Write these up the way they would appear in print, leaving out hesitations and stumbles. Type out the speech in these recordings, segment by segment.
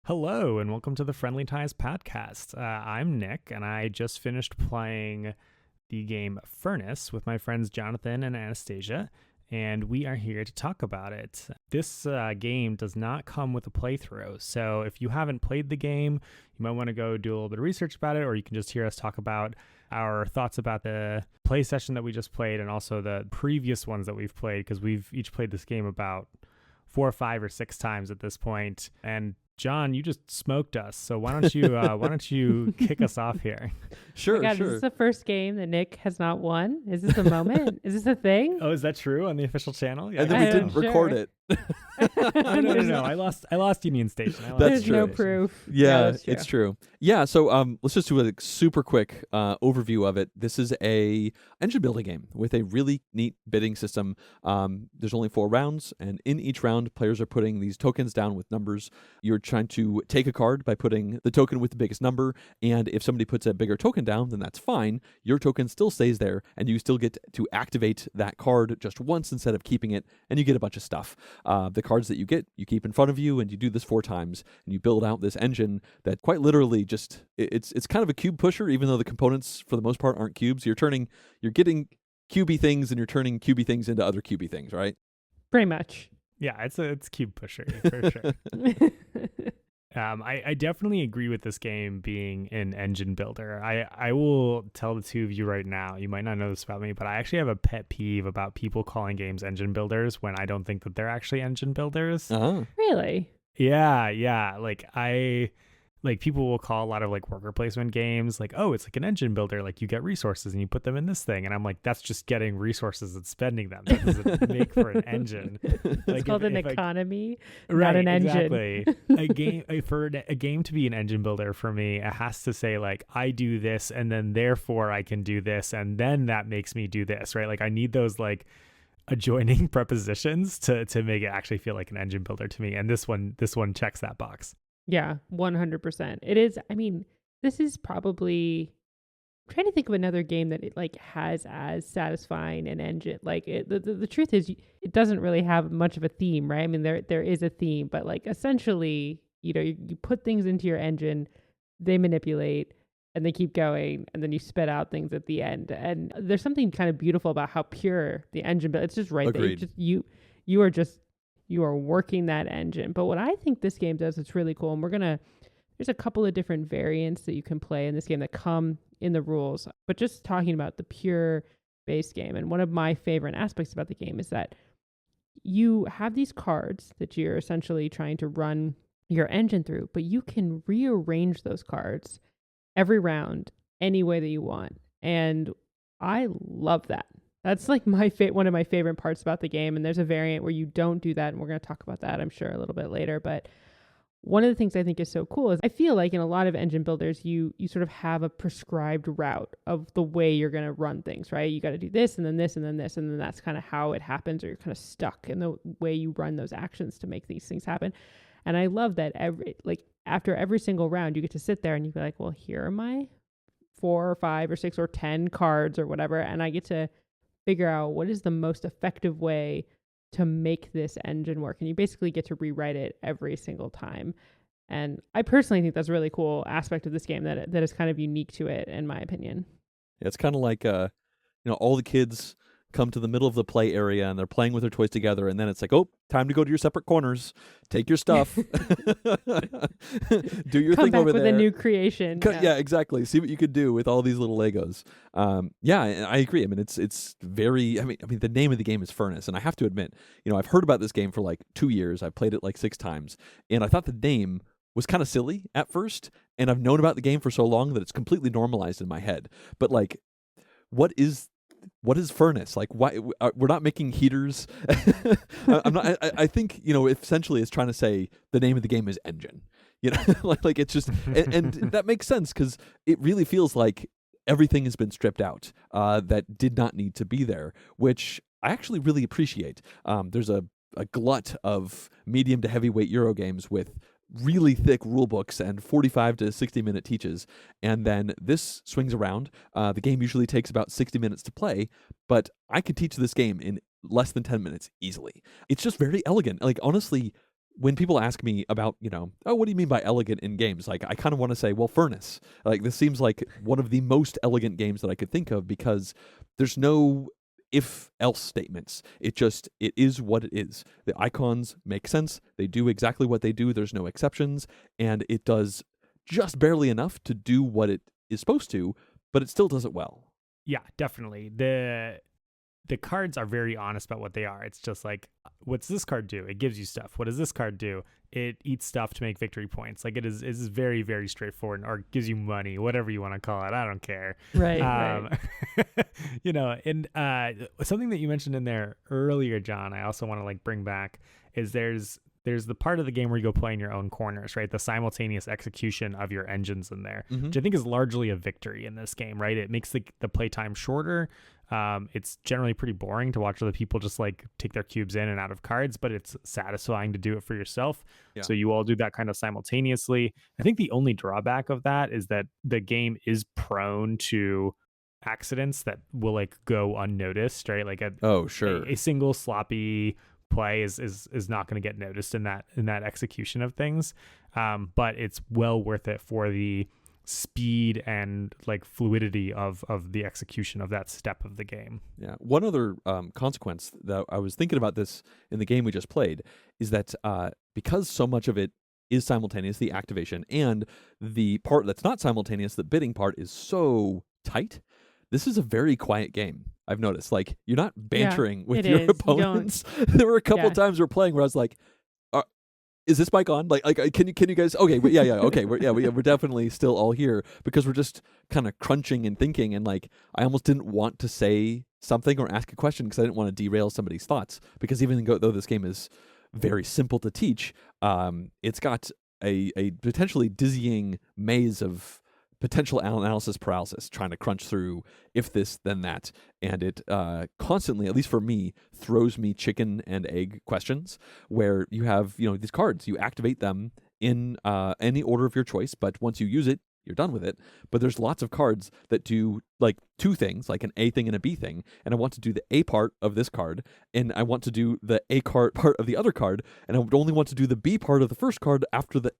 Hello, and welcome to the Friendly Ties podcast. I'm Nick, and I just finished playing the game Furnace with my friends Jonathan and Anastasia, and we are here to talk about it. This game does not come with a playthrough, so if you haven't played the game, you might want to go do a little bit of research about it, or you can just hear us talk about our thoughts about the play session that we just played and also the previous ones that we've played, because we've each played this game about 4, 5, or 6 times at this point. And John, you just smoked us, so why don't you kick us off here? Sure, Oh my God, sure. Is this the first game that Nick has not won? Is this a moment? Is this a thing? Oh, is that true on the official channel? And then we I didn't don't- record sure. it. Oh, no. I lost Union Station. That's There's true. no proof. Yeah, that's it's true. Yeah, so let's just do a super quick overview of it. This is a engine building game with a really neat bidding system. There's only 4 rounds, and in each round, players are putting these tokens down with numbers. You're trying to take a card by putting the token with the biggest number, and if somebody puts a bigger token down, then that's fine. Your token still stays there, and you still get to activate that card just once instead of keeping it, and you get a bunch of stuff. The cards that you get, you keep in front of you, and you do this 4 times, and you build out this engine that quite literally just, it's kind of a cube pusher, even though the components for the most part aren't cubes. You're getting cubey things, and you're turning cubey things into other cubey things, right? Pretty much. Yeah, it's cube pusher for sure. I definitely agree with this game being an engine builder. I will tell the two of you right now, you might not know this about me, but I actually have a pet peeve about people calling games engine builders when I don't think that they're actually engine builders. Uh-huh. Really? Yeah. Like people will call a lot of like worker placement games like, oh, it's like an engine builder. Like you get resources and you put them in this thing. And I'm like, that's just getting resources and spending them. That doesn't make for an engine. It's Like called an if economy, right, not an engine. Exactly. For a game to be an engine builder for me, it has to say like, I do this and then therefore I can do this. And then that makes me do this, right? Like I need those like adjoining prepositions to make it actually feel like an engine builder to me. And this one checks that box. Yeah, 100%. It is. I mean, this is probably. I'm trying to think of another game that it like has as satisfying an engine. Like the truth is, it doesn't really have much of a theme, right? I mean, there is a theme, but like essentially, you put things into your engine, they manipulate, and they keep going, and then you spit out things at the end. And there's something kind of beautiful about how pure the engine, but it's just right Agreed. there. You are working that engine. But what I think this game does, it's really cool. And there's a couple of different variants that you can play in this game that come in the rules. But just talking about the pure base game, and one of my favorite aspects about the game is that you have these cards that you're essentially trying to run your engine through, but you can rearrange those cards every round any way that you want. And I love that. That's like one of my favorite parts about the game. And there's a variant where you don't do that. And we're going to talk about that, I'm sure, a little bit later. But one of the things I think is so cool is I feel like in a lot of engine builders, you sort of have a prescribed route of the way you're going to run things, right? You got to do this and then this and then this. And then that's kind of how it happens, or you're kind of stuck in the way you run those actions to make these things happen. And I love that after every single round, you get to sit there and you be like, well, here are my 4 or 5 or 6 or 10 cards or whatever. And I get to figure out what is the most effective way to make this engine work. And you basically get to rewrite it every single time. And I personally think that's a really cool aspect of this game that is kind of unique to it, in my opinion. Yeah, it's kind of like, all the kids come to the middle of the play area and they're playing with their toys together, and then it's like, oh, time to go to your separate corners, take your stuff, do your Come thing back over with there. a new creation. Yeah, exactly. See what you could do with all these little Legos. Yeah, I agree. I mean, it's very. I mean, the name of the game is Furnace, and I have to admit, I've heard about this game for like 2 years. I've played it like 6 times, and I thought the name was kind of silly at first, and I've known about the game for so long that it's completely normalized in my head. But like, what is Furnace? Like, why we're not making heaters? I'm not. I think essentially it's trying to say the name of the game is Engine. Like it's just, and that makes sense because it really feels like everything has been stripped out that did not need to be there, which I actually really appreciate. There's a glut of medium to heavyweight Euro games with really thick rule books and 45 to 60 minute teaches, and then this swings around. The game usually takes about 60 minutes to play, but I could teach this game in less than 10 minutes easily. It's just very elegant. Like, honestly, when people ask me about, oh, what do you mean by elegant in games? Like, I kind of want to say, well, Furnace. Like, this seems like one of the most elegant games that I could think of because there's no if-else statements. It is what it is. The icons make sense. They do exactly what they do. There's no exceptions. And it does just barely enough to do what it is supposed to, but it still does it well. Yeah, definitely. The cards are very honest about what they are. It's just like, what's this card do? It gives you stuff. What does this card do? It eats stuff to make victory points. Like, it is very, very straightforward, or gives you money, whatever you want to call it. I don't care. Right. And something that you mentioned in there earlier, John, I also want to like bring back is there's the part of the game where you go play in your own corners, right? The simultaneous execution of your engines in there, which I think is largely a victory in this game, right? It makes the playtime shorter. It's generally pretty boring to watch other people just like take their cubes in and out of cards, but it's satisfying to do it for yourself. Yeah. So you all do that kind of simultaneously. I think the only drawback of that is that the game is prone to accidents that will like go unnoticed, right? Like a single sloppy play is not going to get noticed in that execution of things. But it's well worth it for the speed and like fluidity of the execution of that step of the game. Yeah. One other consequence that I was thinking about this in the game we just played is that because so much of it is simultaneous, the activation, and the part that's not simultaneous, the bidding part, is so tight, this is a very quiet game. I've noticed, like, you're not bantering with your opponents. There were a couple times we're playing where I was like, is this mic on? Like, can you guys? Okay, okay, we're definitely still all here because we're just kind of crunching and thinking, and like, I almost didn't want to say something or ask a question because I didn't want to derail somebody's thoughts. Because even though this game is very simple to teach, it's got a potentially dizzying maze of potential analysis paralysis, trying to crunch through if this, then that. And it constantly, at least for me, throws me chicken and egg questions where you have, these cards, you activate them in any order of your choice, but once you use it, you're done with it. But there's lots of cards that do like two things, like an A thing and a B thing. And I want to do the A part of this card, and I want to do the A card part of the other card, and I would only want to do the B part of the first card after the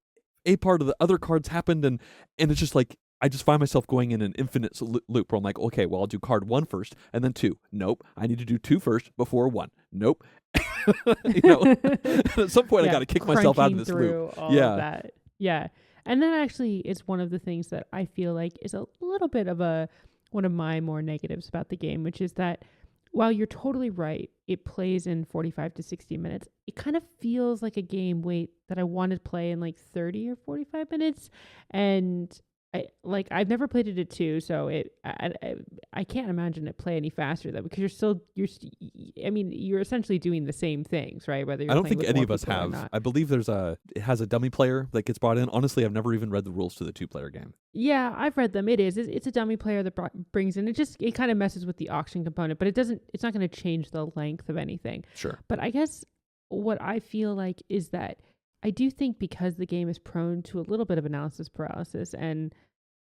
A part of the other cards happened. And it's just like, I just find myself going in an infinite loop where I'm like, okay, well, I'll do card 1 first and then 2. Nope. I need to do 2 first before 1. Nope. At some point, I got to kick myself out of this loop. All of that. Yeah. And then actually, it's one of the things that I feel like is a little bit of one of my more negatives about the game, which is that while you're totally right, it plays in 45 to 60 minutes. It kind of feels like a game that I want to play in like 30 or 45 minutes. And I've never played it at 2, so I can't imagine it play any faster though, because you're essentially doing the same things, right? Whether you're I don't think any of us have. I believe it has a dummy player that gets brought in. Honestly, I've never even read the rules to the 2-player game. Yeah, I've read them. It's a dummy player that brings in. It kind of messes with the auction component, but it's not going to change the length of anything. Sure. But I guess what I feel like is that I do think because the game is prone to a little bit of analysis paralysis, and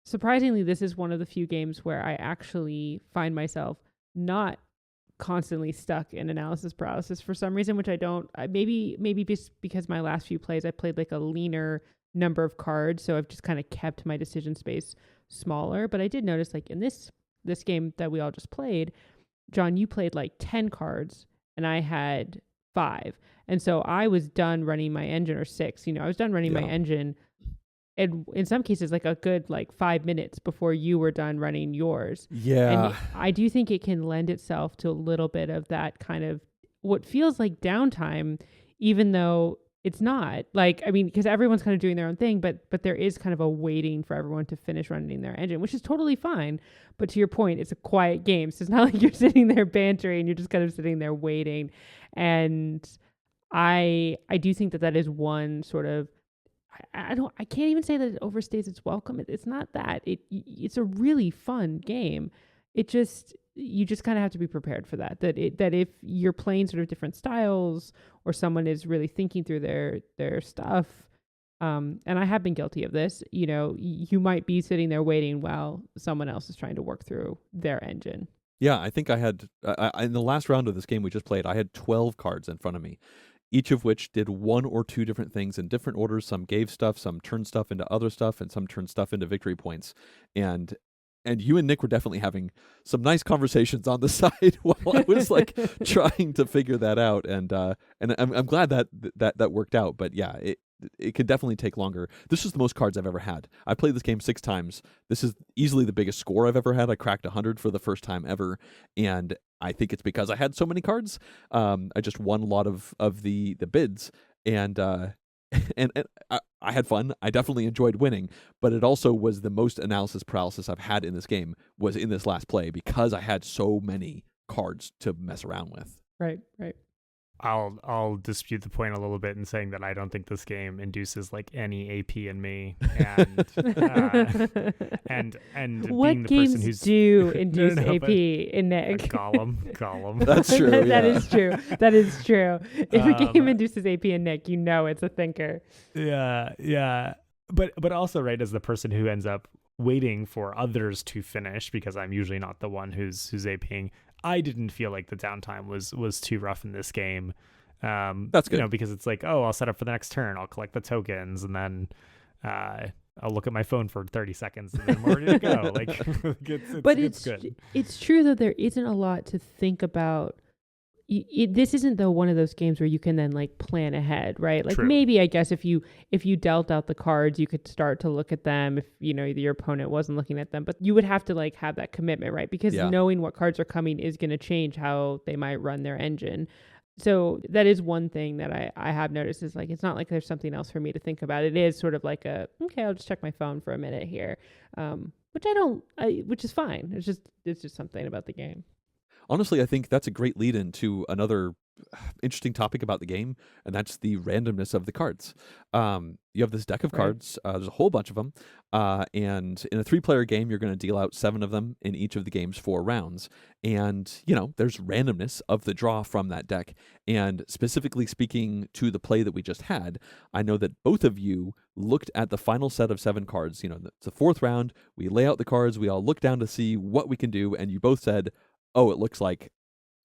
surprisingly, this is one of the few games where I actually find myself not constantly stuck in analysis paralysis for some reason, which I don't. Maybe just because my last few plays, I played like a leaner number of cards, so I've just kind of kept my decision space smaller. But I did notice, like in this game that we all just played, John, you played like 10 cards, and I had 5. And so I was done running my engine, or 6. I was done running my engine, and in some cases, like a good 5 minutes before you were done running yours. Yeah. And I do think it can lend itself to a little bit of that kind of what feels like downtime, even though it's not. Because everyone's kind of doing their own thing, but there is kind of a waiting for everyone to finish running their engine, which is totally fine. But to your point, it's a quiet game. So it's not like you're sitting there bantering. You're just kind of sitting there waiting. And I do think that is one sort of, I can't even say that it overstays its welcome. It's not that. It's a really fun game. You just kind of have to be prepared for that. That if you're playing sort of different styles, or someone is really thinking through their stuff, and I have been guilty of this. You might be sitting there waiting while someone else is trying to work through their engine. Yeah, I think I had in the last round of this game we just played, I had 12 cards in front of me. each of which did one or two different things in different orders. Some gave stuff, some turned stuff into other stuff, and some turned stuff into victory points. And you and Nick were definitely having some nice conversations on the side while I was like trying to figure that out. And I'm glad that worked out. But yeah, it could definitely take longer. This is the most cards I've ever had. I played this game 6 times. This is easily the biggest score I've ever had. I cracked 100 for the first time ever, and I think it's because I had so many cards. I just won a lot of the bids, and and I had fun. I definitely enjoyed winning, but it also was the most analysis paralysis I've had in this game was in this last play because I had so many cards to mess around with. Right. I'll dispute the point a little bit in saying that I don't think this game induces like any AP in me, and what being the games person who's do induce No, AP in Nick? Gollum. That's true. That yeah. is true. That is true. If a game induces AP in Nick, you know it's a thinker. Yeah. But also, right, as the person who ends up waiting for others to finish, because I'm usually not the one who's APing, I didn't feel like the downtime was too rough in this game. That's good. Because it's like, oh, I'll set up for the next turn, I'll collect the tokens, and then I'll look at my phone for 30 seconds, and then I'm ready to go. Like, it's good. It's true though. There isn't a lot to think about. This isn't though one of those games where you can then like plan ahead, right? Like True. maybe I guess if you dealt out the cards, you could start to look at them if your opponent wasn't looking at them, but you would have to like have that commitment, right? Because knowing what cards are coming is going to change how they might run their engine. So that is one thing that I have noticed is like it's not like there's something else for me to think about. It is sort of like okay, I'll just check my phone for a minute here, which is fine. It's just something about the game. Honestly, I think that's a great lead into another interesting topic about the game, and that's the randomness of the cards. You have this deck of cards. There's a whole bunch of them, and in a 3-player game, you're going to deal out 7 of them in each of the game's 4 rounds. And there's randomness of the draw from that deck. And specifically speaking to the play that we just had, I know that both of you looked at the final set of 7 cards. It's the 4th round. We lay out the cards. We all look down to see what we can do, and you both said, oh, it looks like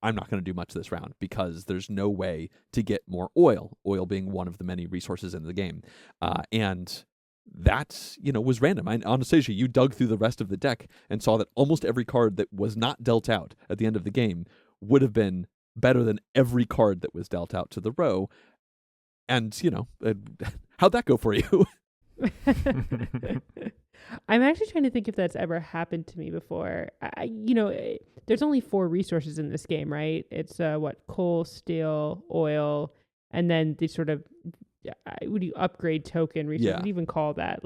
I'm not going to do much this round because there's no way to get more oil being one of the many resources in the game. And that, was random. Anastasia, you dug through the rest of the deck and saw that almost every card that was not dealt out at the end of the game would have been better than every card that was dealt out to the row. And, how'd that go for you? I'm actually trying to think if that's ever happened to me before. There's only 4 resources in this game, right? It's coal, steel, oil, and then the sort of would you upgrade token resource? Yeah. Would you even call that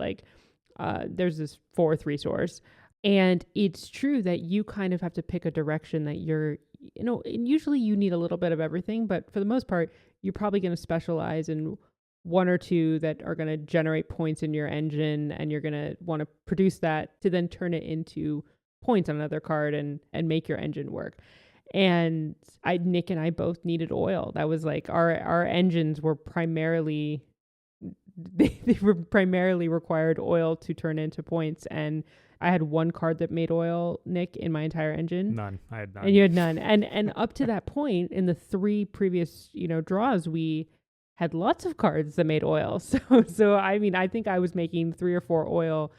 there's this 4th resource, and it's true that you kind of have to pick a direction that you're, and usually you need a little bit of everything, but for the most part, you're probably going to specialize in 1 or 2 that are going to generate points in your engine, and you're going to want to produce that to then turn it into points on another card and make your engine work. And Nick and I both needed oil. That was like our engines were primarily they were primarily required oil to turn into points. And I had 1 card that made oil, Nick, in my entire engine. None. I had none. And you had none. And up to that point in the 3 previous draws, we had lots of cards that made oil. So I think I was making 3 or 4 oil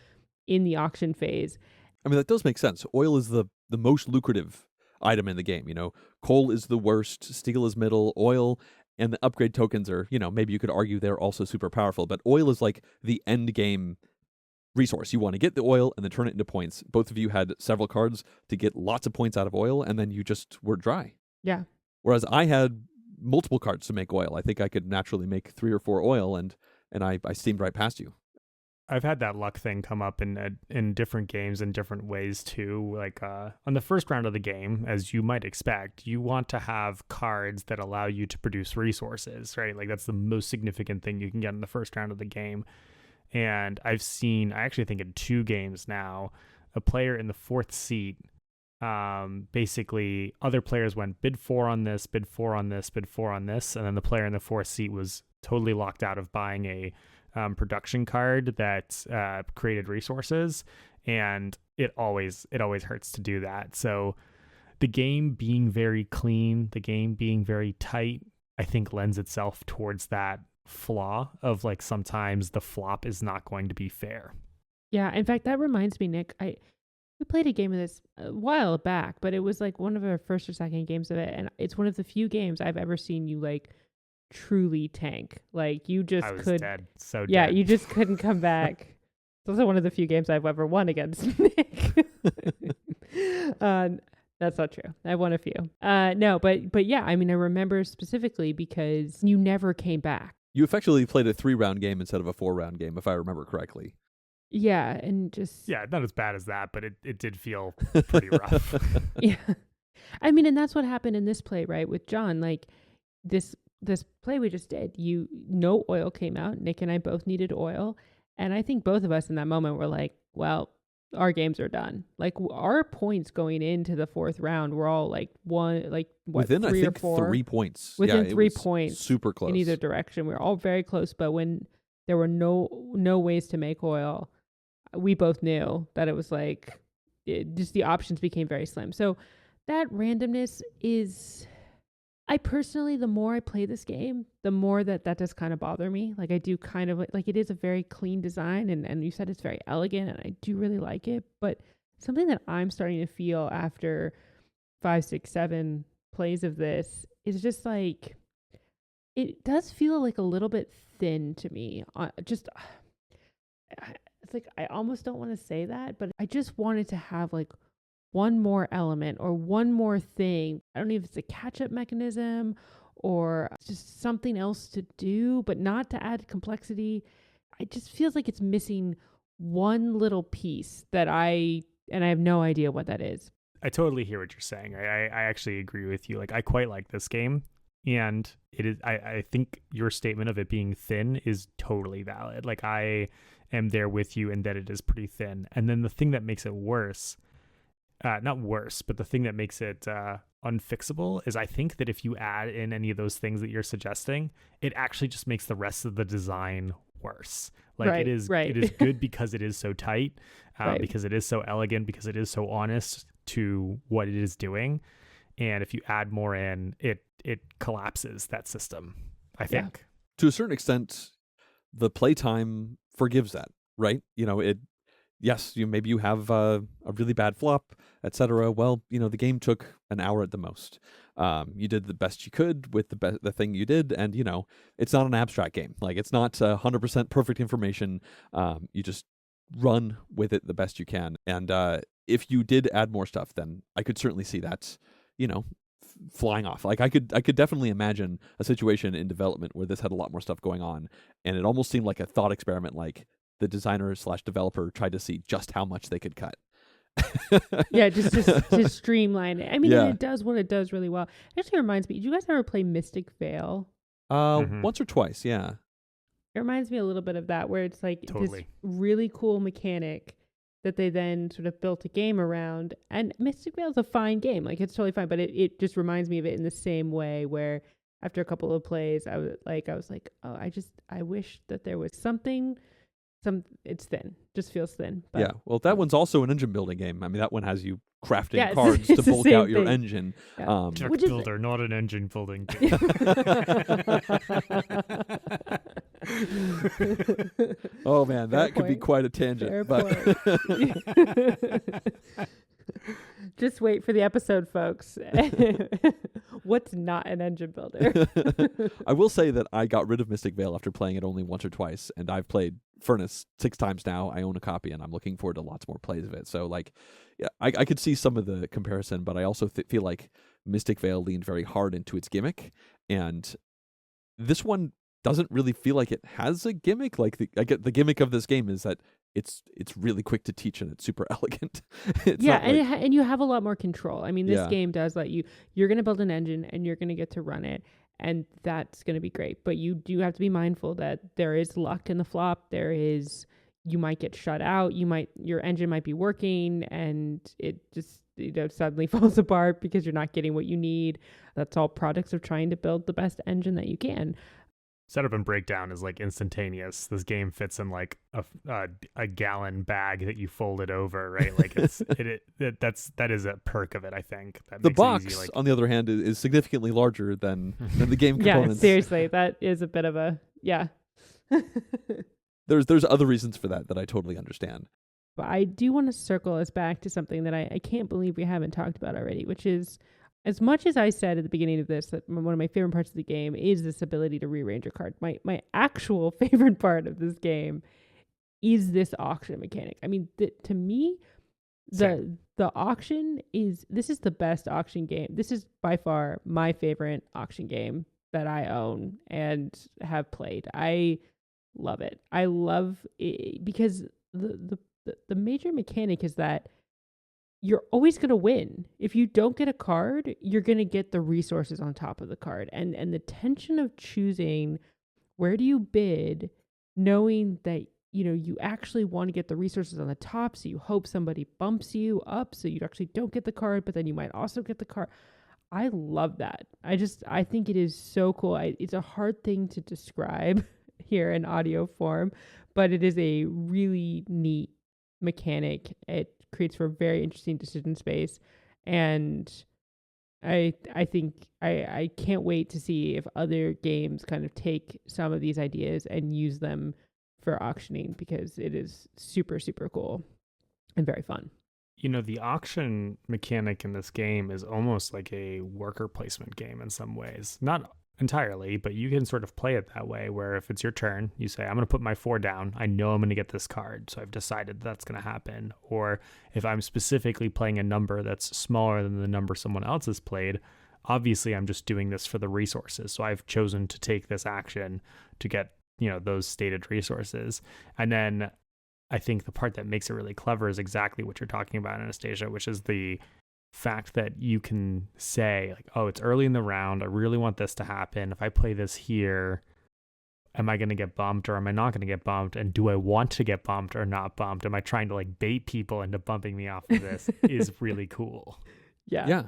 in the auction phase. I mean, that does make sense. Oil is the most lucrative item in the game. Coal is the worst, steel is middle, oil and the upgrade tokens are, maybe you could argue they're also super powerful, but oil is like the end game resource. You want to get the oil and then turn it into points. Both of you had several cards to get lots of points out of oil, and then you just were dry. Yeah. Whereas I had multiple cards to make oil. I think I could naturally make 3 or 4 oil, and I steamed right past you. I've had that luck thing come up in different games in different ways too. Like on the first round of the game, as you might expect, you want to have cards that allow you to produce resources, right? Like that's the most significant thing you can get in the first round of the game. And I've seen, I actually think in 2 games now, a player in the 4th seat, basically other players went bid 4 on this, bid 4 on this, bid 4 on this, and then the player in the 4th seat was totally locked out of buying a production card that created resources, and it always hurts to do that. So the game being very clean, the game being very tight, I think lends itself towards that flaw of like sometimes the flop is not going to be fair. Yeah, in fact, that reminds me, Nick, we played a game of this a while back, but it was like one of our first or second games of it, and it's one of the few games I've ever seen you like truly tank. Like you just I was could, dead, so yeah, dead. you just couldn't come back. It's also one of the few games I've ever won against Nick. That's not true. I won a few. No, but yeah, I mean, I remember specifically because you never came back. You effectively played a 3-round game instead of a 4-round game, if I remember correctly. Yeah, and just Yeah, not as bad as that, but it did feel pretty rough. yeah. I mean, and that's what happened in this play, right? With John, like this play we just did, no oil came out. Nick and I both needed oil, and I think both of us in that moment were like, well, our games are done. Like our points going into the fourth round were all like within, three I think, or four 3 points. within it 3 was points super close in either direction. We were all very close, but when there were no ways to make oil, we both knew that it was like just the options became very slim. So that randomness is, I personally, the more I play this game, the more that does kind of bother me. Like I do kind of like it is a very clean design, and you said it's very elegant, and I do really like it. But something that I'm starting to feel after 5, 6, 7 plays of this is just like, it does feel like a little bit thin to me. It's like I almost don't want to say that, but I just wanted to have like one more element or one more thing. I don't know if it's a catch-up mechanism or just something else to do, but not to add complexity. It just feels like it's missing one little piece that I have no idea what that is. I totally hear what you're saying. I actually agree with you. Like I quite like this game, and it is. I think your statement of it being thin is totally valid. Like I am there with you in that it is pretty thin. And then the thing that makes it worse, not worse, but the thing that makes it unfixable is I think that if you add in any of those things that you're suggesting, it actually just makes the rest of the design worse. Like Right, it is good because it is so tight, because it is so elegant, because it is so honest to what it is doing. And if you add more in, it collapses that system, I think. Yeah. To a certain extent, the playtime forgives that, right? Yes, maybe you have a really bad flop, etc. Well, the game took an hour at the most. You did the best you could with the thing you did, and it's not an abstract game. Like it's not 100% perfect information. You just run with it the best you can. And if you did add more stuff, then I could certainly see that, flying off. Like I could definitely imagine a situation in development where this had a lot more stuff going on, and it almost seemed like a thought experiment. Like the designer/developer tried to see just how much they could cut. Yeah, just to streamline it. I mean, Yeah. and it does what it does really well. It actually reminds me, did you guys ever play Mystic Vale? Once or twice, yeah. It reminds me a little bit of that, where it's like Totally. this really cool mechanic that they then sort of built a game around. And Mystic Vale is a fine game. Like, it's totally fine, but it just reminds me of it in the same way, where after a couple of plays, I was like, oh, I wish that there was something. It's thin, just feels thin. But Yeah, well, that one's also an engine building game. I mean, that one has you crafting Yeah, cards it's to the bulk same out your thing. engine. Yeah. Deck Which is- builder, not an engine building game. Oh man, that Fair could be point. quite a tangent. Fair But point. Just wait for the episode, folks. What's not an engine builder? I will say that I got rid of Mystic Vale after playing it only once or twice, and I've played Furnace 6 times now. I own a copy, and I'm looking forward to lots more plays of it. So, like, yeah, I could see some of the comparison, but I also feel like Mystic Vale leaned very hard into its gimmick, and this one doesn't really feel like it has a gimmick. Like the gimmick of this game is that it's really quick to teach and it's super elegant. It's Yeah, not and like- and you have a lot more control. I mean, this Yeah. game does let you're going to build an engine and you're going to get to run it, and that's going to be great. But you do have to be mindful that there is luck in the flop. You might get shut out. Your engine might be working and it just suddenly falls apart because you're not getting what you need. That's all products of trying to build the best engine that you can. setup and breakdown is like instantaneous. This game fits in like a gallon bag that you fold it over, right? Like that is a perk of it, I think. That The makes box, it easy, like, on the other hand, is significantly larger than the game Yeah, components. seriously, that is a bit of a There's other reasons for that I totally understand. But I do want to circle us back to something that I can't believe we haven't talked about already, which is, as much as I said at the beginning of this, that one of my favorite parts of the game is this ability to rearrange your card. My actual favorite part of this game is this auction mechanic. I mean, to me, the auction this is the best auction game. This is by far my favorite auction game that I own and have played. I love it. I love it because the major mechanic is that you're always going to win. If you don't get a card, you're going to get the resources on top of the card. And the tension of choosing where do you bid, knowing that, you know, you actually want to get the resources on the top, so you hope somebody bumps you up so you actually don't get the card, but then you might also get the card. I love that. I think it is so cool. It's a hard thing to describe here in audio form, but it is a really neat mechanic. It creates for a very interesting decision space, and I think I can't wait to see if other games kind of take some of these ideas and use them for auctioning, because it is super, super cool and very fun. You know, the auction mechanic in this game is almost like a worker placement game in some ways. Not entirely, but you can sort of play it that way, where if it's your turn, you say, I'm going to put my 4 down. I know I'm going to get this card, so I've decided that's going to happen. Or if I'm specifically playing a number that's smaller than the number someone else has played, obviously I'm just doing this for the resources. So I've chosen to take this action to get, you know, those stated resources. And then I think the part that makes it really clever is exactly what you're talking about, Anastasia, which is the fact that you can say, like, oh, it's early in the round, I really want this to happen. If I play this here, am I going to get bumped or am I not going to get bumped? And do I want to get bumped or not bumped? Am I trying to like bait people into bumping me off of this? Is really cool. Yeah.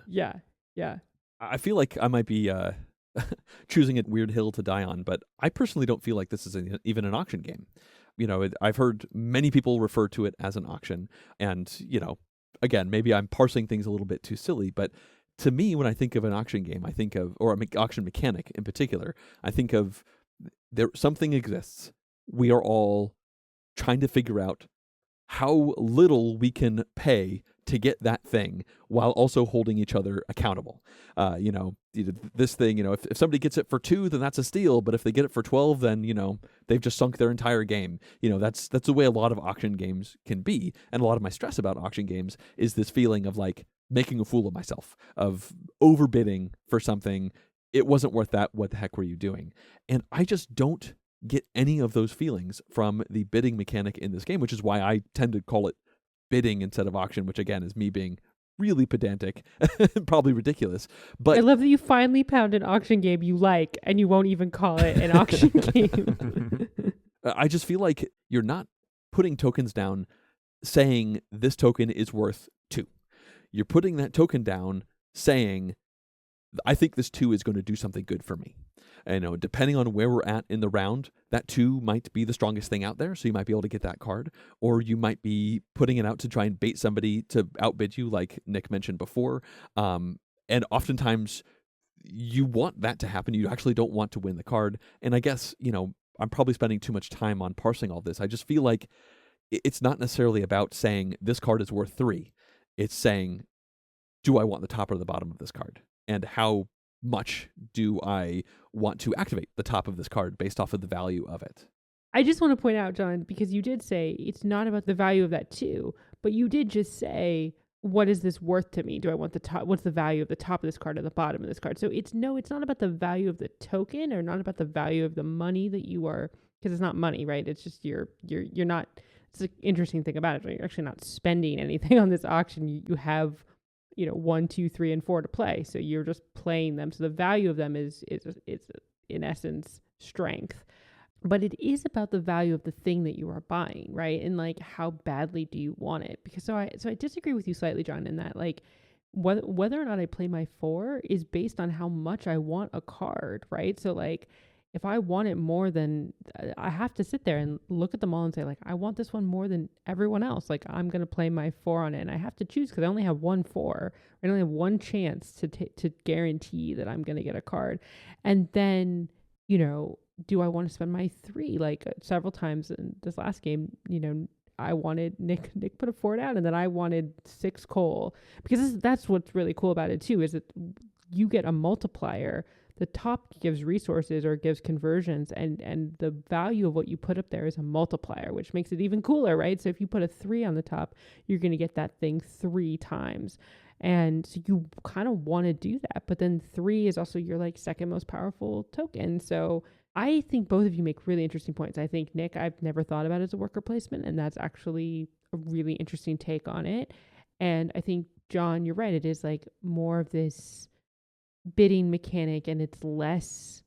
I feel like I might be choosing a weird hill to die on, but I personally don't feel like this is even an auction game. You know, I've heard many people refer to it as an auction, and, you know, again, maybe I'm parsing things a little bit too silly, but to me, when I think of an auction game, I think of, or an auction mechanic in particular, I think of something exists. We are all trying to figure out how little we can pay to get that thing while also holding each other accountable. You know, this thing, you know, if somebody gets it for 2, then that's a steal. But if they get it for 12, then, you know, they've just sunk their entire game. You know, that's the way a lot of auction games can be. And a lot of my stress about auction games is this feeling of like making a fool of myself, of overbidding for something. It wasn't worth that. What the heck were you doing? And I just don't get any of those feelings from the bidding mechanic in this game, which is why I tend to call it bidding instead of auction, which again is me being really pedantic, probably ridiculous. But I love that you finally found an auction game you like and you won't even call it an auction game. I just feel like you're not putting tokens down saying this token is worth 2. You're putting that token down saying, I think this 2 is going to do something good for me. And, you know, depending on where we're at in the round, that 2 might be the strongest thing out there, so you might be able to get that card. Or you might be putting it out to try and bait somebody to outbid you, like Nick mentioned before. And oftentimes, you want that to happen. You actually don't want to win the card. And I guess, you know, I'm probably spending too much time on parsing all this. I just feel like it's not necessarily about saying this card is worth 3. It's saying, do I want the top or the bottom of this card? And how much do I want to activate the top of this card based off of the value of it? I just want to point out, John, because you did say it's not about the value of that 2, but you did just say, what is this worth to me? Do I want the top? What's the value of the top of this card or the bottom of this card? So it's not about the value of the token, or not about the value of the money that you are, because it's not money, right? It's just you're not. It's an interesting thing about it. Right? You're actually not spending anything on this auction. You have, you know, 1, 2, 3, and 4 to play. So you're just playing them. So the value of them is in essence strength. But it is about the value of the thing that you are buying, right? And like, how badly do you want it? Because so I disagree with you slightly, John, in that like whether or not I play my 4 is based on how much I want a card, right? So like, if I want it more than, I have to sit there and look at them all and say, like, I want this one more than everyone else. Like, I'm going to play my 4 on it. And I have to choose because I only have 1 4. I only have one chance to guarantee that I'm going to get a card. And then, you know, do I want to spend my 3? Like, several times in this last game, you know, I wanted Nick put a 4 down, and then I wanted 6 coal, because that's what's really cool about it too, is that you get a multiplier. The top gives resources or gives conversions, and the value of what you put up there is a multiplier, which makes it even cooler, right? So if you put a 3 on the top, you're going to get that thing 3 times. And so you kind of want to do that. But then 3 is also your like second most powerful token. So I think both of you make really interesting points. I think, Nick, I've never thought about it as a worker placement, and that's actually a really interesting take on it. And I think, John, you're right. It is like more of this bidding mechanic, and it's less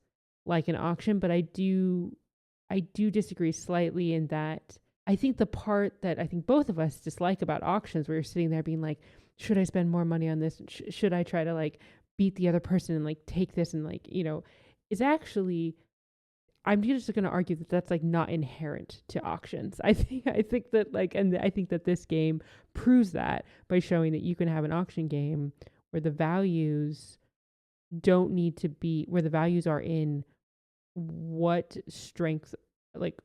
like an auction. But I do disagree slightly in that I think the part that I think both of us dislike about auctions, where you're sitting there being like, should I spend more money on this? Should I try to like beat the other person and like take this and like, you know, is actually, I'm just going to argue that that's like not inherent to auctions. I think that like, and I think that this game proves that by showing that you can have an auction game where the values don't need to be, where the values are in what strength, like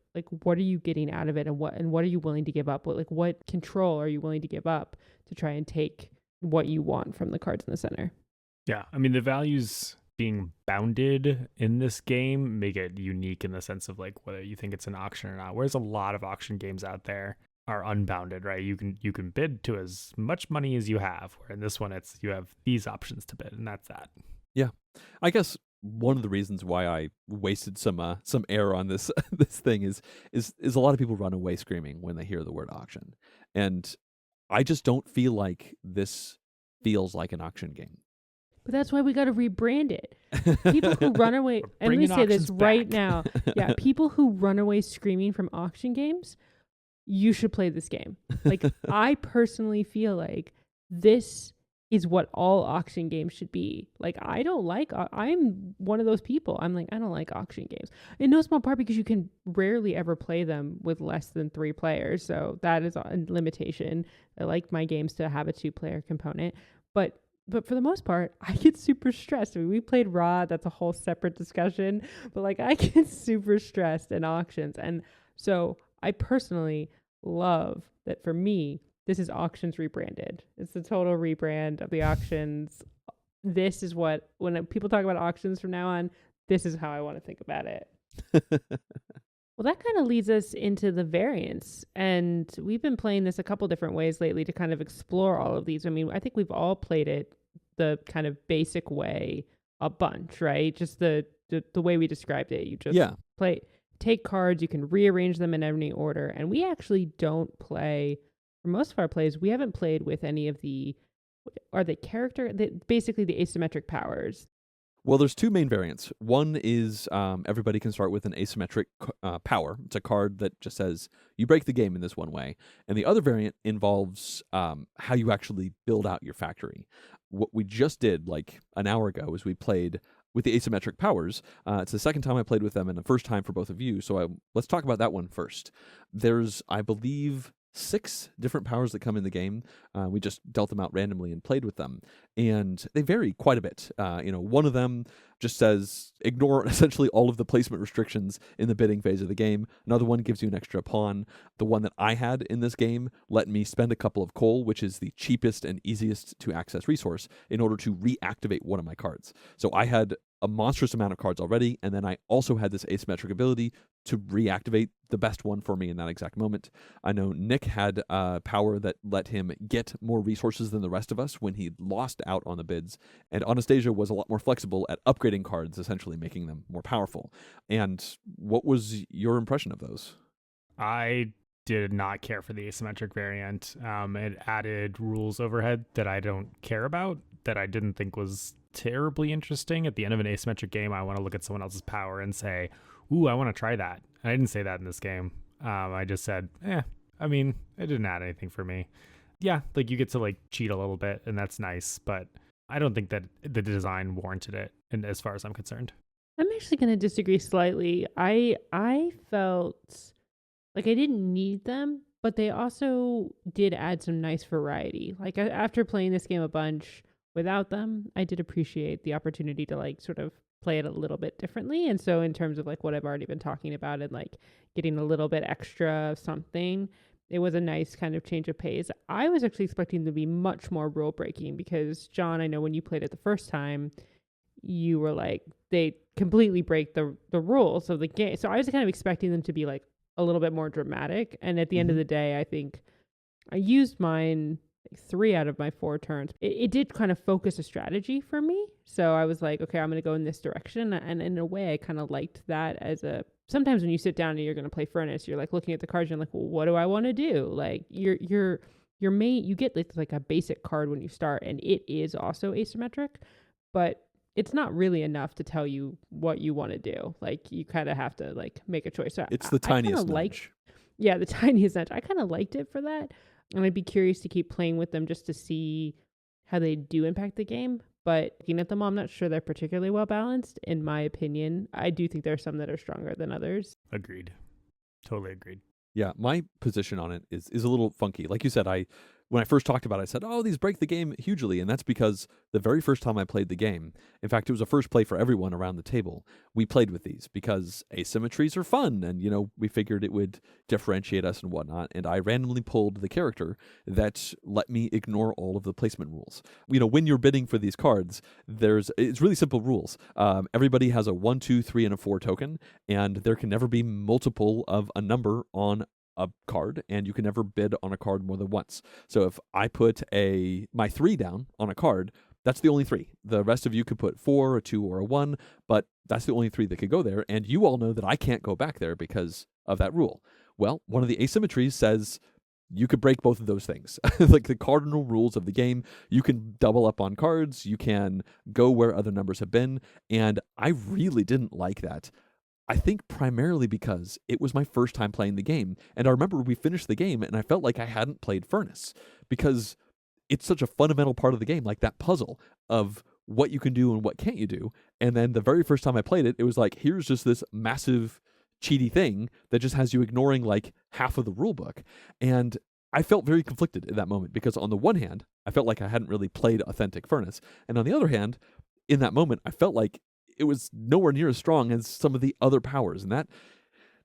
what are you getting out of it, and what are you willing to give up? What control are you willing to give up to try and take what you want from the cards in the center? Yeah, I mean, the values being bounded in this game make it unique in the sense of like whether you think it's an auction or not. Whereas a lot of auction games out there are unbounded, right? You can bid to as much money as you have. Where in this one, it's you have these options to bid, and that's that. Yeah, I guess one of the reasons why I wasted some air on this this thing is a lot of people run away screaming when they hear the word auction, and I just don't feel like this feels like an auction game. But that's why we got to rebrand it. People who run away, and let me say this right now, yeah, people who run away screaming from auction games, you should play this game. Like, I personally feel like this is what all auction games should be. Like, I'm one of those people. I'm like, I don't like auction games. In no small part because you can rarely ever play them with less than 3 players. So that is a limitation. I like my games to have a 2-player component. But for the most part, I get super stressed. I mean, we played Raw. That's a whole separate discussion. But like, I get super stressed in auctions. And so I personally love that for me, this is auctions rebranded. It's the total rebrand of the auctions. This is what, when people talk about auctions from now on, this is how I want to think about it. Well, that kind of leads us into the variants. And we've been playing this a couple different ways lately to kind of explore all of these. I mean, I think we've all played it the kind of basic way a bunch, right? Just the way we described it. You just take cards, you can rearrange them in any order. And we actually don't play, for most of our plays, we haven't played with any of basically the asymmetric powers. Well, there's 2 main variants. One is everybody can start with an asymmetric power. It's a card that just says you break the game in this one way. And the other variant involves how you actually build out your factory. What we just did like an hour ago is we played with the asymmetric powers. It's the second time I played with them and the first time for both of you. So let's talk about that one first. There's, I believe, 6 different powers that come in the game. We just dealt them out randomly and played with them, and they vary quite a bit. One of them just says ignore essentially all of the placement restrictions in the bidding phase of the game. Another one gives you an extra pawn. The one that I had in this game let me spend a couple of coal, which is the cheapest and easiest to access resource, in order to reactivate one of my cards. So I had a monstrous amount of cards already, and then I also had this asymmetric ability to reactivate the best one for me in that exact moment. I know Nick had a power that let him get more resources than the rest of us when he lost out on the bids, and Anastasia was a lot more flexible at upgrading cards, essentially making them more powerful. And what was your impression of those? I did not care for the asymmetric variant. It added rules overhead that I don't care about, that I didn't think was terribly interesting. At the end of an asymmetric game, I want to look at someone else's power and say, ooh, I want to try that. I didn't say that in this game. I just said, I mean, it didn't add anything for me. Yeah, like you get to like cheat a little bit, and that's nice, but I don't think that the design warranted it, and as far as I'm concerned. I'm actually going to disagree slightly. I felt like I didn't need them, but they also did add some nice variety. Like after playing this game a bunch without them, I did appreciate the opportunity to like sort of play it a little bit differently. And so in terms of like what I've already been talking about and like getting a little bit extra of something, it was a nice kind of change of pace. I was actually expecting to be much more rule breaking because John, I know when you played it the first time, you were like they completely break the rules of the game. So I was kind of expecting them to be like a little bit more dramatic. And at the end of the day, I think I used mine like 3 out of my 4 turns. It did kind of focus a strategy for me. So I was like, okay, I'm going to go in this direction. And in a way, I kind of liked that as a. Sometimes when you sit down and you're going to play Furnace, you're like looking at the cards. And you're like, well, what do I want to do? Like your main, you get like a basic card when you start, and it is also asymmetric, but it's not really enough to tell you what you want to do. Like you kind of have to like make a choice. So It's the tiniest nudge. Yeah, the tiniest nudge. I kind of liked it for that. And I'd be curious to keep playing with them just to see how they do impact the game. But looking at them all, I'm not sure they're particularly well balanced, in my opinion. I do think there are some that are stronger than others. Agreed. Totally agreed. Yeah, my position on it is a little funky. Like you said, when I first talked about it, I said, oh, these break the game hugely. And that's because the very first time I played the game, in fact, it was a first play for everyone around the table. We played with these because asymmetries are fun. And, we figured it would differentiate us and whatnot. And I randomly pulled the character that let me ignore all of the placement rules. When you're bidding for these cards, it's really simple rules. Everybody has a 1, 2, 3, and a 4 token. And there can never be multiple of a number on a card, and you can never bid on a card more than once. So if I put my 3 down on a card, that's the only 3. The rest of you could put 4, a 2, or a 1, but that's the only 3 that could go there, and you all know that I can't go back there because of that rule. Well, one of the asymmetries says you could break both of those things. Like the cardinal rules of the game, you can double up on cards, you can go where other numbers have been, and I really didn't like that. I think primarily because it was my first time playing the game. And I remember we finished the game and I felt like I hadn't played Furnace because it's such a fundamental part of the game, like that puzzle of what you can do and what can't you do. And then the very first time I played it, it was like, here's just this massive cheaty thing that just has you ignoring like half of the rule book. And I felt very conflicted in that moment because on the one hand, I felt like I hadn't really played authentic Furnace. And on the other hand, in that moment, I felt like it was nowhere near as strong as some of the other powers. And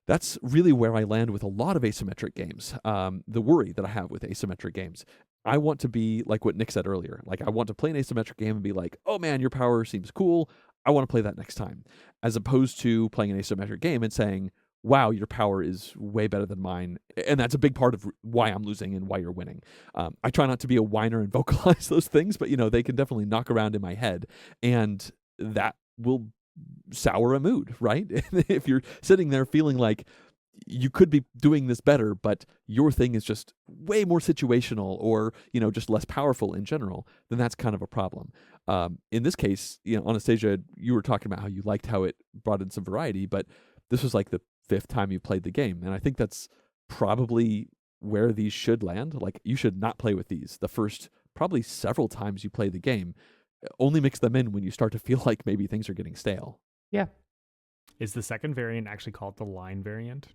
that's really where I land with a lot of asymmetric games. The worry that I have with asymmetric games. I want to be like what Nick said earlier. Like I want to play an asymmetric game and be like, oh man, your power seems cool. I want to play that next time. As opposed to playing an asymmetric game and saying, wow, your power is way better than mine. And that's a big part of why I'm losing and why you're winning. I try not to be a whiner and vocalize those things, but they can definitely knock around in my head. And that will sour a mood, right? If you're sitting there feeling like you could be doing this better, but your thing is just way more situational or, just less powerful in general, then that's kind of a problem. In this case, Anastasia, you were talking about how you liked how it brought in some variety, but this was like the 5th time you played the game. And I think that's probably where these should land. Like you should not play with these the first probably several times you play the game. Only mix them in when you start to feel like maybe things are getting stale. Yeah. Is the second variant actually called the line variant?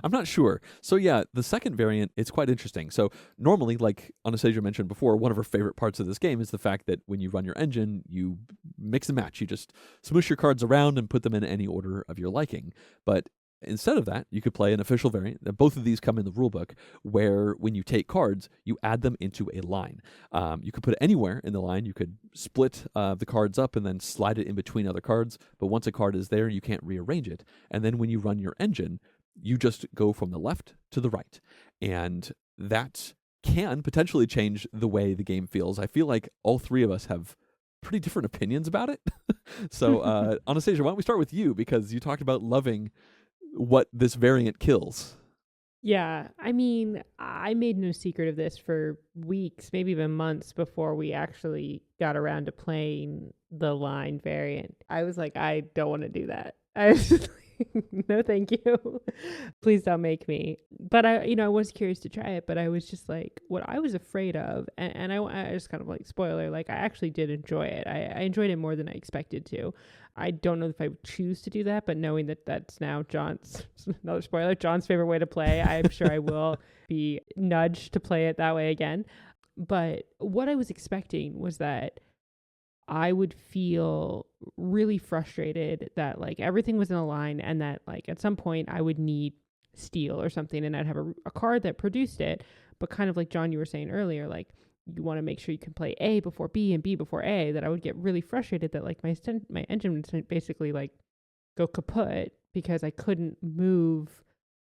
I'm not sure. So yeah, the second variant, it's quite interesting. So normally, like Anastasia mentioned before, one of her favorite parts of this game is the fact that when you run your engine, you mix and match. You just smoosh your cards around and put them in any order of your liking. But instead of that, you could play an official variant. Both of these come in the rulebook, where when you take cards, you add them into a line. You could put it anywhere in the line. You could split the cards up and then slide it in between other cards. But once a card is there, you can't rearrange it. And then when you run your engine, you just go from the left to the right. And that can potentially change the way the game feels. I feel like all 3 of us have pretty different opinions about it. So Anastasia, why don't we start with you? Because you talked about loving what this variant kills. Yeah, I mean, I made no secret of this for weeks, maybe even months before we actually got around to playing the line variant. I was like, I don't want to do that. I was just No, thank you. Please don't make me. But I was curious to try it, but I was just like, what I was afraid of, and I just kind of like spoiler, like I actually did enjoy it. I enjoyed it more than I expected to. I don't know if I would choose to do that, but knowing that that's now John's, another spoiler, John's favorite way to play, I'm sure I will be nudged to play it that way again. But what I was expecting was that I would feel really frustrated that like everything was in a line and that like at some point I would need steel or something and I'd have a card that produced it. But kind of like John, you were saying earlier, like you want to make sure you can play A before B and B before A, that I would get really frustrated that like my engine would basically like go kaput because I couldn't move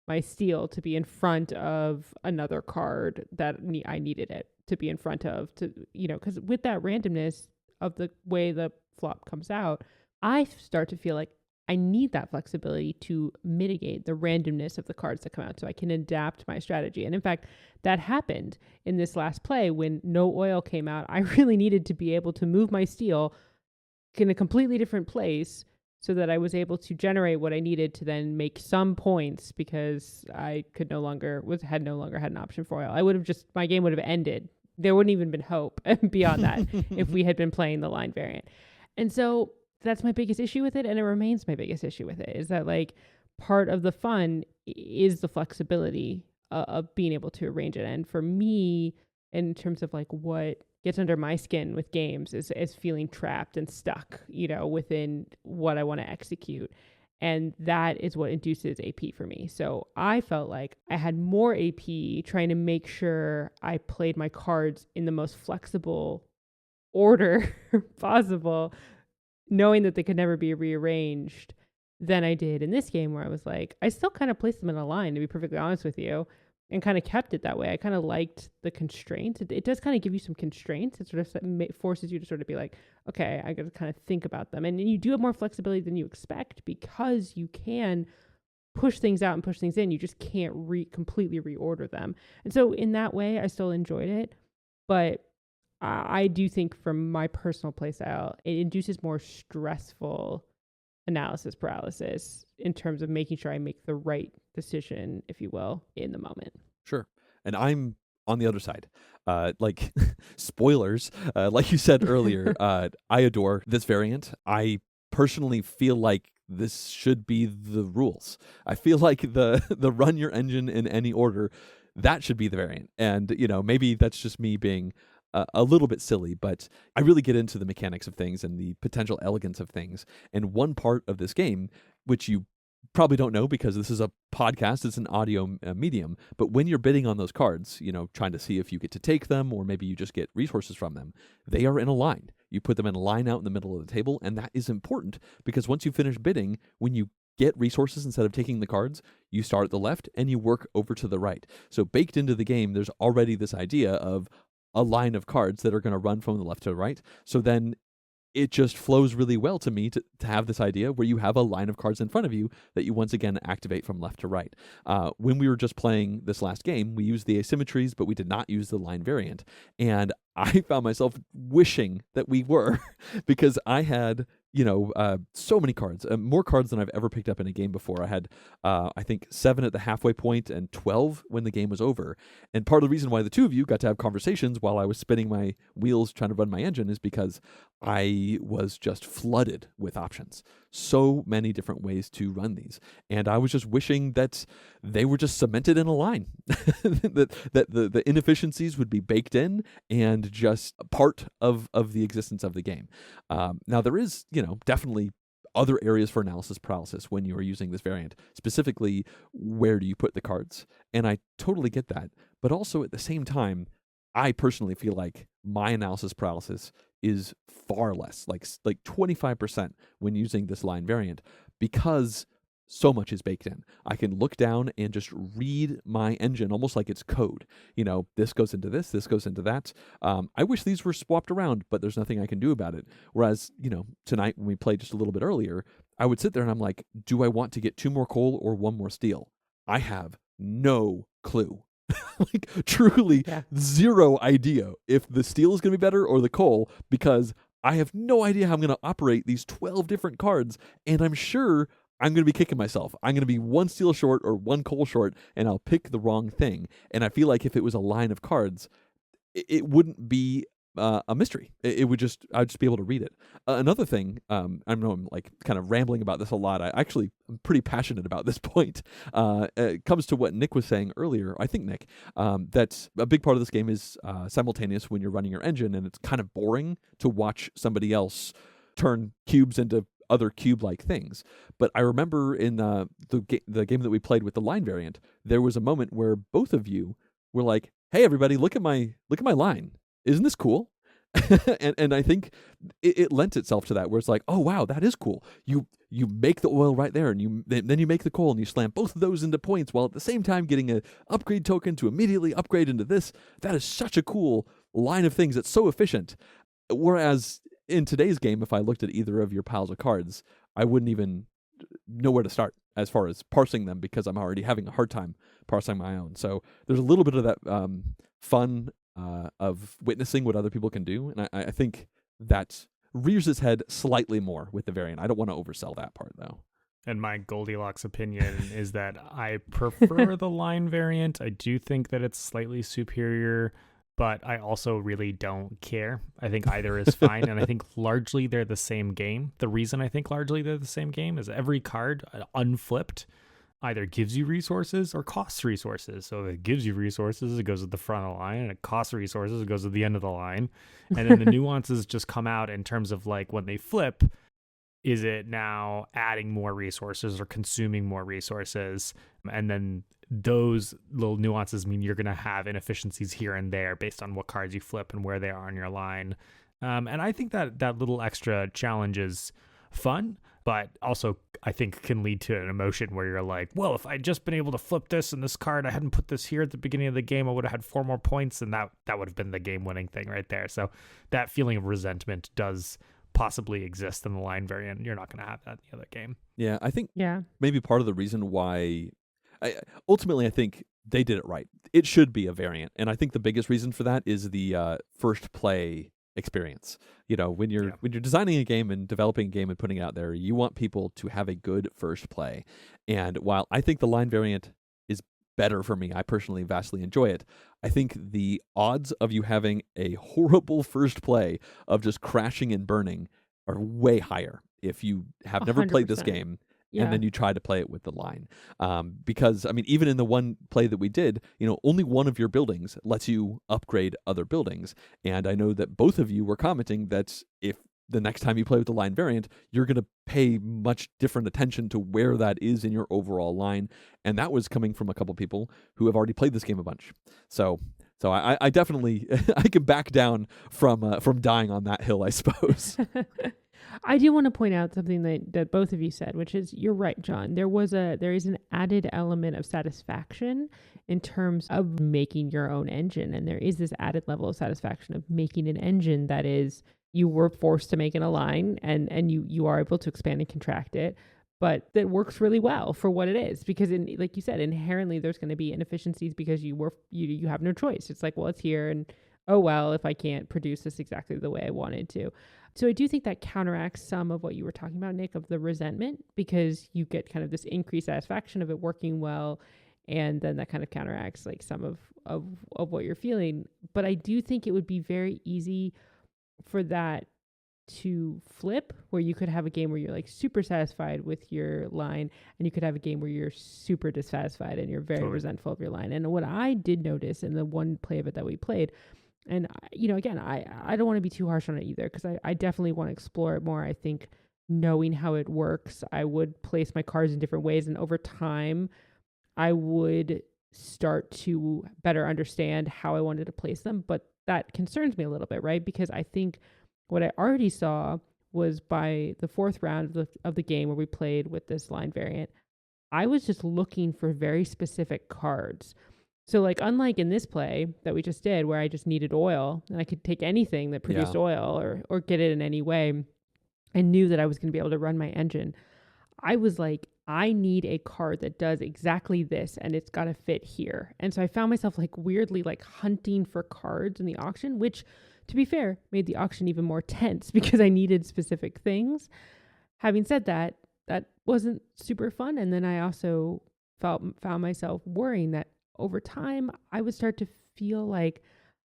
my steel to be in front of another card that I needed it to be in front of, to, because with that randomness of the way the flop comes out, I start to feel like I need that flexibility to mitigate the randomness of the cards that come out so I can adapt my strategy. And in fact, that happened in this last play when no oil came out. I really needed to be able to move my steel in a completely different place so that I was able to generate what I needed to then make some points, because I could no longer had an option for oil. My game would have ended. There wouldn't even been hope beyond that if we had been playing the line variant. And so that's my biggest issue with it. And it remains my biggest issue with it, is that like part of the fun is the flexibility of being able to arrange it. And for me, in terms of like what gets under my skin with games is feeling trapped and stuck, within what I want to execute. And that is what induces AP for me. So I felt like I had more AP trying to make sure I played my cards in the most flexible order possible, knowing that they could never be rearranged, than I did in this game, where I was like, I still kind of placed them in a line, to be perfectly honest with you, and kind of kept it that way. I kind of liked the constraints. It does kind of give you some constraints. It sort of forces you to sort of be like, okay, I got to kind of think about them. And you do have more flexibility than you expect, because you can push things out and push things in. You just can't completely reorder them. And so in that way, I still enjoyed it. But I do think from my personal playstyle, it induces more stressful analysis paralysis in terms of making sure I make the right decision, if you will, in the moment. Sure. And I'm on the other side. Like spoilers, like you said earlier, I adore this variant. I personally feel like this should be the rules. I feel like the run your engine in any order, that should be the variant. And, maybe that's just me being a little bit silly, but I really get into the mechanics of things and the potential elegance of things. And one part of this game, which you probably don't know because this is a podcast, it's an audio medium, but when you're bidding on those cards, trying to see if you get to take them or maybe you just get resources from them, they are in a line. You put them in a line out in the middle of the table, and that is important because once you finish bidding, when you get resources instead of taking the cards, you start at the left and you work over to the right. So baked into the game, there's already this idea of a line of cards that are going to run from the left to the right. So then it just flows really well to me to have this idea where you have a line of cards in front of you that you once again activate from left to right. When we were just playing this last game, we used the asymmetries, but we did not use the line variant. And I found myself wishing that we were because I had so many cards, more cards than I've ever picked up in a game before. I had, I think, 7 at the halfway point and 12 when the game was over. And part of the reason why the two of you got to have conversations while I was spinning my wheels trying to run my engine is because I was just flooded with options. So many different ways to run these. And I was just wishing that they were just cemented in a line, that the inefficiencies would be baked in and just part of the existence of the game. Now, there is, definitely other areas for analysis paralysis when you are using this variant, specifically where do you put the cards? And I totally get that. But also at the same time, I personally feel like my analysis paralysis is far less, like 25% when using this line variant, because so much is baked in. I can look down and just read my engine almost like it's code. This goes into this goes into that. I wish these were swapped around, but there's nothing I can do about it. Whereas, tonight when we played just a little bit earlier, I would sit there and I'm like, do I want to get 2 more coal or 1 more steel? I have no clue. Like truly zero idea if the steel is going to be better or the coal, because I have no idea how I'm going to operate these 12 different cards. And I'm sure I'm going to be kicking myself. I'm going to be one steel short or one coal short, and I'll pick the wrong thing. And I feel like if it was a line of cards, it wouldn't be a mystery. It would just, I'd just be able to read it. Another thing, I know I'm like kind of rambling about this a lot. I'm pretty passionate about this point. It comes to what Nick was saying earlier. I think, Nick, that a big part of this game is simultaneous when you're running your engine, and it's kind of boring to watch somebody else turn cubes into other cube-like things. But I remember in the game that we played with the line variant, there was a moment where both of you were like, "Hey, everybody, look at my line. Isn't this cool?" and I think it lent itself to that, where it's like, "Oh wow, that is cool." You make the oil right there, and then you make the coal, and you slam both of those into points, while at the same time getting an upgrade token to immediately upgrade into this. That is such a cool line of things. It's so efficient. Whereas in today's game, if I looked at either of your piles of cards, I wouldn't even know where to start as far as parsing them, because I'm already having a hard time parsing my own. So there's a little bit of that fun of witnessing what other people can do, and I think that rears its head slightly more with the variant. I don't want to oversell that part, though. And my Goldilocks opinion is that I prefer the line variant. I do think that it's slightly superior, but I also really don't care. I think either is fine, and I think largely they're the same game. The reason I think largely they're the same game is every card, unflipped, either gives you resources or costs resources. So if it gives you resources, it goes at the front of the line, and it costs resources, it goes at the end of the line. And then the nuances just come out in terms of like when they flip, is it now adding more resources or consuming more resources? And then those little nuances mean you're going to have inefficiencies here and there based on what cards you flip and where they are on your line. And I think that little extra challenge is fun, but also I think can lead to an emotion where you're like, well, if I'd just been able to flip this and this card, I hadn't put this here at the beginning of the game, I would have had 4 more points, and that would have been the game-winning thing right there. So that feeling of resentment does possibly exist in the line variant. You're not going to have that in the other game. Yeah, I think maybe part of the reason why... ultimately, I think they did it right. It should be a variant, and I think the biggest reason for that is the first play experience. You know, when you're designing a game and developing a game and putting it out there, you want people to have a good first play. And while I think the line variant is better for me, I personally vastly enjoy it, I think the odds of you having a horrible first play of just crashing and burning are way higher if you have never played this game. Yeah. And then you try to play it with the line. Because, I mean, even in the one play that we did, you know, only one of your buildings lets you upgrade other buildings. And I know that both of you were commenting that if the next time you play with the line variant, you're going to pay much different attention to where that is in your overall line. And that was coming from a couple people who have already played this game a bunch. So I definitely, I can back down from dying on that hill, I suppose. I do want to point out something that both of you said, which is you're right, John. There is an added element of satisfaction in terms of making your own engine. And there is this added level of satisfaction of making an engine that is, you were forced to make in a line and you are able to expand and contract it, but that works really well for what it is. Because like you said, inherently there's going to be inefficiencies because you have no choice. It's like, well, it's here, and oh well, if I can't produce this exactly the way I wanted to. So I do think that counteracts some of what you were talking about, Nick, of the resentment, because you get kind of this increased satisfaction of it working well, and then that kind of counteracts like some of what you're feeling. But I do think it would be very easy for that to flip, where you could have a game where you're like super satisfied with your line, and you could have a game where you're super dissatisfied and you're very resentful of your line. And what I did notice in the one play of it that we played, and, you know, again, I don't want to be too harsh on it either, because I definitely want to explore it more. I think knowing how it works, I would place my cards in different ways. And over time, I would start to better understand how I wanted to place them. But that concerns me a little bit, right? Because I think what I already saw was by the 4th round of the game where we played with this line variant, I was just looking for very specific cards. So like, unlike in this play that we just did, where I just needed oil and I could take anything that produced oil or get it in any way, I knew that I was going to be able to run my engine. I was like, I need a card that does exactly this, and it's got to fit here. And so I found myself like weirdly like hunting for cards in the auction, which, to be fair, made the auction even more tense because I needed specific things. Having said that, that wasn't super fun. And then I also found myself worrying that over time I would start to feel like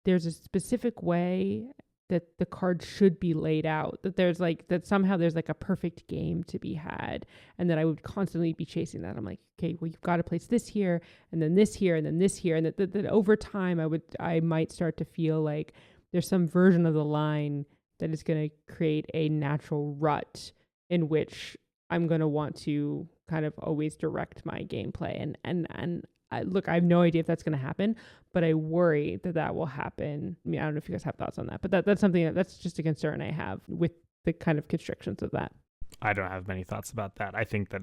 there's a specific way that the card should be laid out, that there's like that somehow there's like a perfect game to be had, and that I would constantly be chasing that. I'm like, okay, well, you've got to place this here and then this here and then this here, and that over time I might start to feel like there's some version of the line that is going to create a natural rut in which I'm going to want to kind of always direct my gameplay. And look, I have no idea if that's going to happen, but I worry that will happen. I mean, I don't know if you guys have thoughts on that, but that's something that's just a concern I have with the kind of constrictions of that. I don't have many thoughts about that. I think that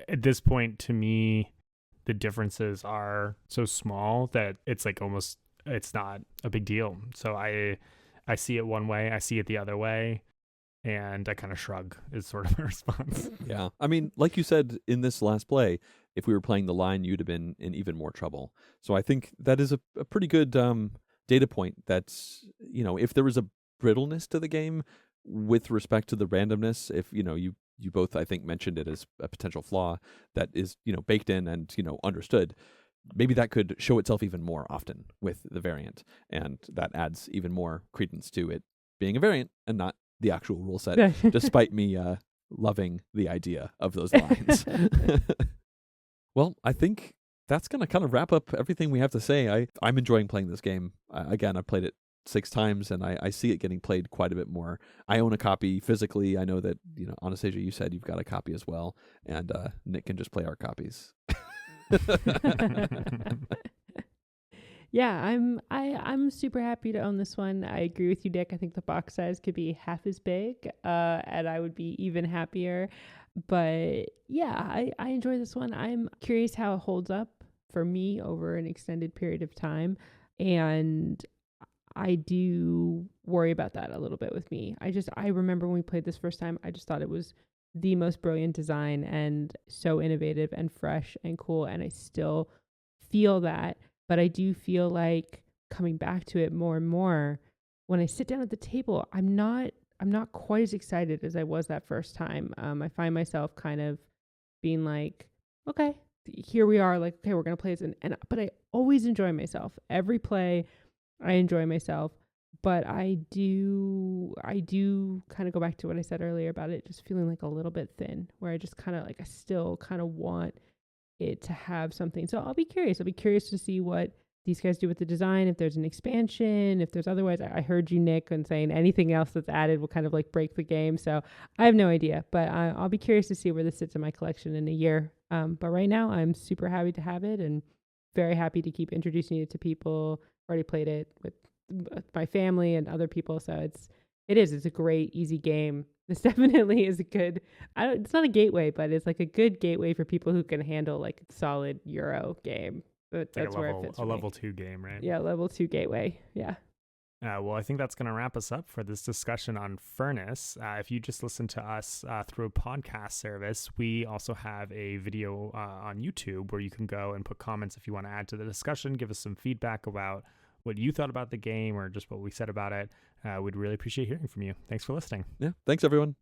at this point, to me, the differences are so small that it's like almost, it's not a big deal. So I see it one way, I see it the other way, and I kind of shrug is sort of my response. Yeah. I mean, like you said in this last play, if we were playing the line, you'd have been in even more trouble. So I think that is a pretty good data point that's, if there was a brittleness to the game with respect to the randomness, if, you both, I think, mentioned it as a potential flaw that is, baked in and, understood, maybe that could show itself even more often with the variant. And that adds even more credence to it being a variant and not the actual rule set, despite me loving the idea of those lines. Well, I think that's going to kind of wrap up everything we have to say. I'm enjoying playing this game. Again, I've played it 6 times, and I see it getting played quite a bit more. I own a copy physically. I know that, Anastasia, you said you've got a copy as well, and Nick can just play our copies. Yeah, I'm super happy to own this one. I agree with you, Dick. I think the box size could be half as big, and I would be even happier. But yeah, I enjoy this one. I'm curious how it holds up for me over an extended period of time, and I do worry about that a little bit with me. I remember when we played this first time, I just thought it was the most brilliant design and so innovative and fresh and cool, and I still feel that. But I do feel like coming back to it more and more, when I sit down at the table, I'm not quite as excited as I was that first time. I find myself kind of being like, okay, here we are, like, okay, we're going to play this. But I always enjoy myself. Every play, I enjoy myself. But I do kind of go back to what I said earlier about it just feeling like a little bit thin, where I just kind of like, I still kind of want it to have something. So I'll be curious. I'll be curious to see what these guys do with the design, if there's an expansion, if there's otherwise. I heard you, Nick, and saying anything else that's added will kind of like break the game. So I have no idea, but I'll be curious to see where this sits in my collection in a year. But right now I'm super happy to have it and very happy to keep introducing it to people. Already played it with my family and other people. So it's a great, easy game. This definitely is a good, it's not a gateway, but it's like a good gateway for people who can handle like a solid Euro game. But that's like where it fits. A level 2 game, right? Yeah, level 2 gateway. Yeah. Well, I think that's going to wrap us up for this discussion on Furnace. If you just listen to us through a podcast service, we also have a video on YouTube where you can go and put comments if you want to add to the discussion, give us some feedback about what you thought about the game or just what we said about it. We'd really appreciate hearing from you. Thanks for listening. Yeah. Thanks, everyone.